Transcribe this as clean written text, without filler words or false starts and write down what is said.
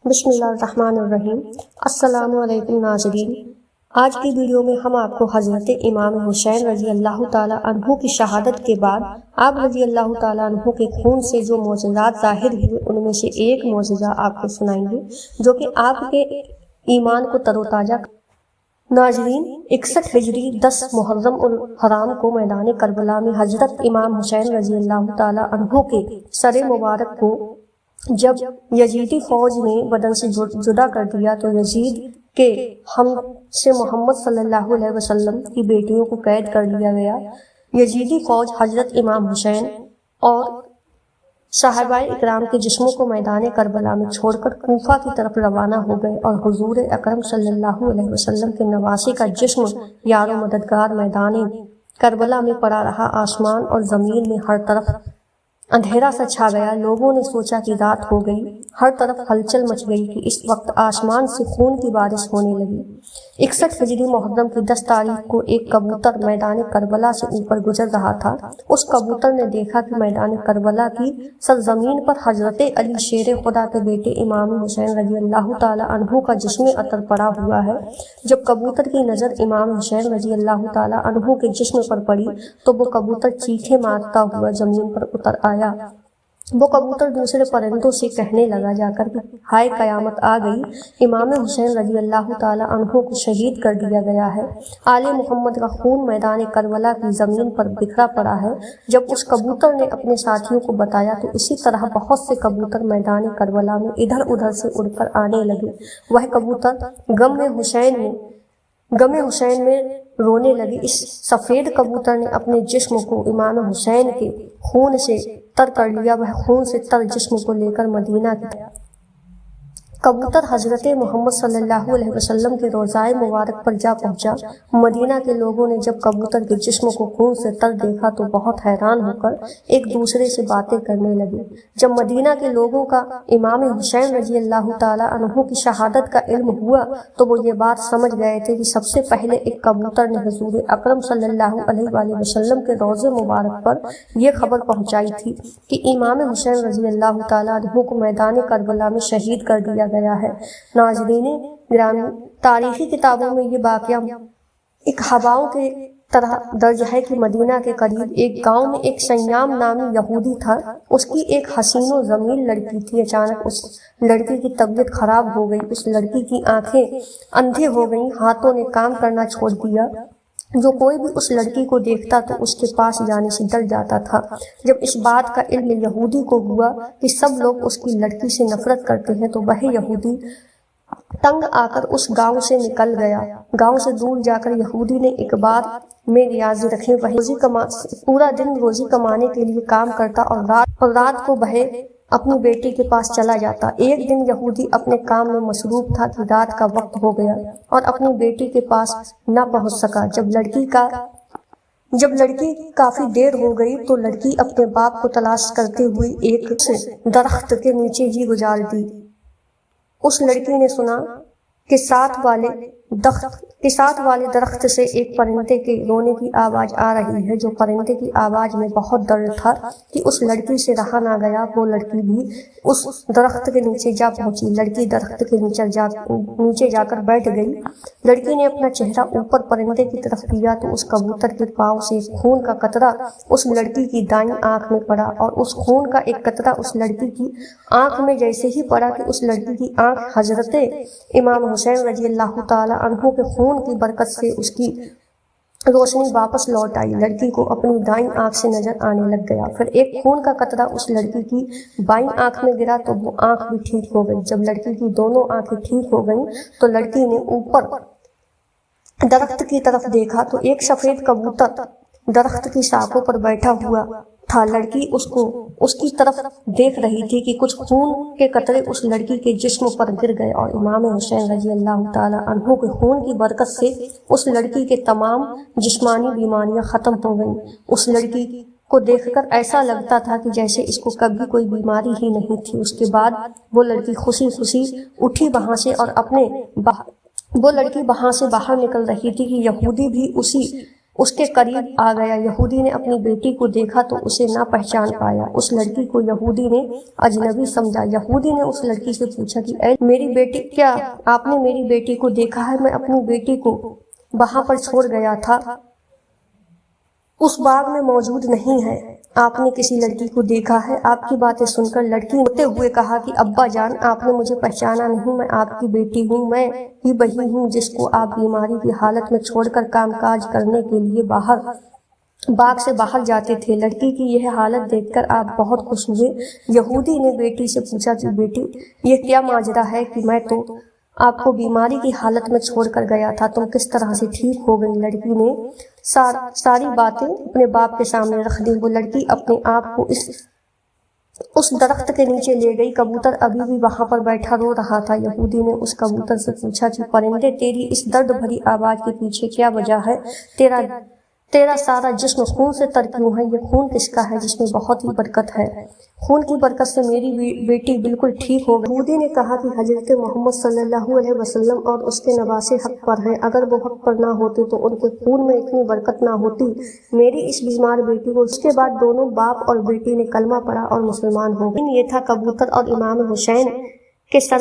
بسم اللہ الرحمن الرحیم۔ السلام علیکم ناظرین، آج کی ویڈیو میں ہم آپ کو حضرت امام حسین رضی اللہ تعالیٰ عنہ کی شہادت کے بعد آپ رضی اللہ تعالیٰ عنہ کے خون سے جو معجزات ظاہر ہوئے ان میں سے ایک معجزہ آپ کو سنائیں گے جو کہ آپ کے ایمان کو تر و تازہ۔ ناظرین، 61 ہجری 10 محرم الحرام کو میدان کربلا میں حضرت امام حسین رضی اللہ تعالیٰ عنہ کے سر مبارک کو جب یزیدی فوج نے بدن سے جدا کر دیا تو یزید کے ہم سے محمد صلی اللہ علیہ وسلم کی بیٹیوں کو قید کر لیا گیا۔ یزیدی فوج حضرت امام حسین اور صحابہ اکرام کے جسموں کو میدان کربلا میں چھوڑ کر کوفہ کی طرف روانہ ہو گئے اور حضور اکرم صلی اللہ علیہ وسلم کے نواسے کا جسم یار و مددگار میدان کربلا میں پڑا رہا۔ آسمان اور زمین میں ہر طرف اندھیرا سا چھا گیا۔ لوگوں نے سوچا کہ رات ہو گئی، ہر طرف ہلچل مچ گئی کہ اس وقت آسمان سے خون کی بارش ہونے لگی۔ 61 ہجری محرم کی 10 تاریخ کو ایک کبوتر میدان کربلا سے اوپر گزر رہا تھا۔ اس کبوتر نے دیکھا کہ میدان کربلا کی سرزمین پر حضرت علی شیر خدا کے بیٹے امام حسین رضی اللہ تعالیٰ عنہ کا جسم عطر پڑا ہوا ہے۔ جب کبوتر کی نظر امام حسین رضی اللہ تعالیٰ عنہ کے جسم پر پڑی تو وہ کبوتر چیخے مارتا ہوا زمین پر اتر آیا۔ وہ کبوتر دوسرے پرندوں سے کہنے لگا جا کر ہائے قیامت آ گئی، امام حسین رضی اللہ تعالیٰ عنہ کو شہید کر دیا گیا ہے، آل محمد کا خون میدان کربلا کی زمین پر بکھرا پڑا ہے۔ جب اس کبوتر نے اپنے ساتھیوں کو بتایا تو اسی طرح بہت سے کبوتر میدان کربلا میں ادھر ادھر سے اڑ کر آنے لگے۔ وہ کبوتر غم حسین میں رونے لگے۔ اس سفید کبوتر نے اپنے جسم کو امام حسین کے خون سے تر کر لیا۔ وہ خون سے تر جسم کو لے کر مدینہ کی کبوتر حضرت محمد صلی اللہ علیہ وسلم کے روضائے مبارک پر جا پہنچا۔ مدینہ کے لوگوں نے جب کبوتر کے جسم کو خون سے تر دیکھا تو بہت حیران ہو کر ایک دوسرے سے باتیں کرنے لگے۔ جب مدینہ کے لوگوں کا امام حسین رضی اللہ تعالیٰ عنہ کی شہادت کا علم ہوا تو وہ یہ بات سمجھ گئے تھے کہ سب سے پہلے ایک کبوتر نے حضور اکرم صلی اللہ علیہ وآلہ وسلم کے روضے مبارک پر یہ خبر پہنچائی تھی کہ امام حسین رضی اللہ تعالیٰ عنہ کو میدان کربلا میں شہید کر دیا گیا ہے۔ ناظرین گرامی، تاریخی کتابوں میں یہ واقعہ ایک ہواؤں کے طرح درج ہے کہ مدینہ کے قریب ایک گاؤں میں ایک سیام نامی یہودی تھا۔ اس کی ایک حسین و جمیل لڑکی تھی۔ اچانک اس لڑکی کی طبیعت خراب ہو گئی۔ اس لڑکی کی آنکھیں اندھی ہو گئیں، ہاتھوں نے کام کرنا چھوڑ دیا۔ جو کوئی بھی اس لڑکی کو دیکھتا تو اس کے پاس جانے سے ڈر جاتا تھا۔ جب اس بات کا علم یہودی کو ہوا کہ سب لوگ اس کی لڑکی سے نفرت کرتے ہیں تو وہ یہودی تنگ آ کر اس گاؤں سے نکل گیا۔ گاؤں سے دور جا کر یہودی نے ایک بار میں ریاضی رکھے، وہ پورا دن روزی کمانے کے لیے کام کرتا اور رات کو وہ اپنی بیٹی کے پاس چلا جاتا۔ ایک دن یہودی اپنے کام میں مصروف تھا کہ رات کا وقت ہو گیا اور اپنی بیٹی کے پاس نہ پہنچ سکا۔ جب لڑکی کافی دیر ہو گئی تو لڑکی اپنے باپ کو تلاش کرتے ہوئے ایک درخت کے نیچے ہی گزار دی۔ اس لڑکی نے سنا کہ ساتھ والے درخت سے ایک پرندے کے رونے کی آواز آ رہی ہے۔ جو پرندے کی آواز میں بہت درد تھا کہ اس لڑکی سے رہا نہ گیا۔ وہ لڑکی بھی اس درخت کے نیچے جا پہنچی۔ لڑکی درخت کے نیچے جا کر بیٹھ گئی۔ لڑکی نے اپنا چہرہ اوپر پرندے کی طرف کیا تو اس کبوتر کے پاؤں سے خون کا قطرہ اس لڑکی کی دائیں آنکھ میں پڑا اور اس خون کا ایک قطرہ اس لڑکی کی آنکھ میں جیسے ہی پڑا کہ اس لڑکی کی آنکھ حضرت امام حسین رضی اللہ تعالیٰ عنہ کے خون کی برکت سے اس کی روشنی واپس لوٹ آئی۔ لڑکی کو اپنی دائیں آنکھ سے نظر آنے لگ گیا۔ پھر ایک خون کا قطرہ اس لڑکی کی بائیں آنکھ میں گرا تو وہ آنکھ بھی ٹھیک ہو گئی۔ جب لڑکی کی دونوں آنکھیں ٹھیک ہو گئیں تو لڑکی نے اوپر درخت کی طرف دیکھا تو ایک سفید کبوتر درخت کی شاخوں پر بیٹھا ہوا تھا۔ لڑکی اس کی طرف دیکھ رہی تھی کہ کچھ خون کے قطرے اس لڑکی کے جسم پر گر گئے اور امام حسین رضی اللہ تعالیٰ عنہ کے خون کی برکت سے اس لڑکی کے تمام جسمانی بیماریاں ختم ہو گئیں۔ اس لڑکی کو دیکھ کر ایسا لگتا تھا کہ جیسے اس کو کبھی کوئی بیماری ہی نہیں تھی۔ اس کے بعد وہ لڑکی خوشی خوشی اٹھی وہاں سے باہر نکل رہی تھی کہ یہودی بھی اسی اس کے قریب آ گیا۔ یہودی نے اپنی بیٹی کو دیکھا تو اسے نہ پہچان پایا۔ اس لڑکی کو یہودی نے اجنبی سمجھا۔ یہودی نے اس لڑکی سے پوچھا کہ اے میری بیٹی، کیا آپ نے میری بیٹی کو دیکھا ہے؟ میں اپنی بیٹی کو وہاں پر چھوڑ گیا تھا، اس باغ میں موجود نہیں ہے۔ آپ نے کسی لڑکی کو دیکھا ہے؟ آپ کی باتیں سن کر لڑکی روتے ہوئے کہا کہ ابا جان، آپ نے مجھے پہچانا نہیں، میں آپ کی بیٹی ہوں، میں ہی وہی ہوں جس کو آپ بیماری کی حالت میں چھوڑ کر کام کاج کرنے کے لیے باغ سے باہر جاتے تھے۔ لڑکی کی یہ حالت دیکھ کر آپ بہت خوش ہوئے۔ یہودی نے بیٹی سے پوچھا کہ بیٹی، یہ کیا ماجرا ہے کہ میں تو آپ کو بیماری کی حالت میں چھوڑ کر گیا تھا، تم کس طرح سے ٹھیک ہو گئی؟ لڑکی نے ساری باتیں اپنے باپ کے سامنے رکھ دی۔ وہ لڑکی اپنے آپ کو اس درخت کے نیچے لے گئی۔ کبوتر ابھی بھی وہاں پر بیٹھا رو رہا تھا۔ یہودی نے اس کبوتر سے پوچھا کہ پرندے، تیری اس درد بھری آواز کے پیچھے کیا وجہ ہے؟ تیرا سارا جسم خون سے تر کیوں ہے؟ یہ خون کس کا ہے جس میں بہت ہی برکت ہے؟ خون کی برکت سے میری بیٹی بالکل ٹھیک ہو گئی۔ یہودی نے کہا کہ حضرت محمد صلی اللہ علیہ وسلم اور اس کے نواسے حق پر ہیں، اگر وہ حق پر نہ ہوتے تو ان کے خون میں اتنی برکت نہ ہوتی۔ میری اس بیمار بیٹی کو۔ اس کے بعد دونوں باپ اور بیٹی نے کلمہ پڑھا اور مسلمان ہو گئے۔ یہ تھا کبوتر اور امام حسین کے سر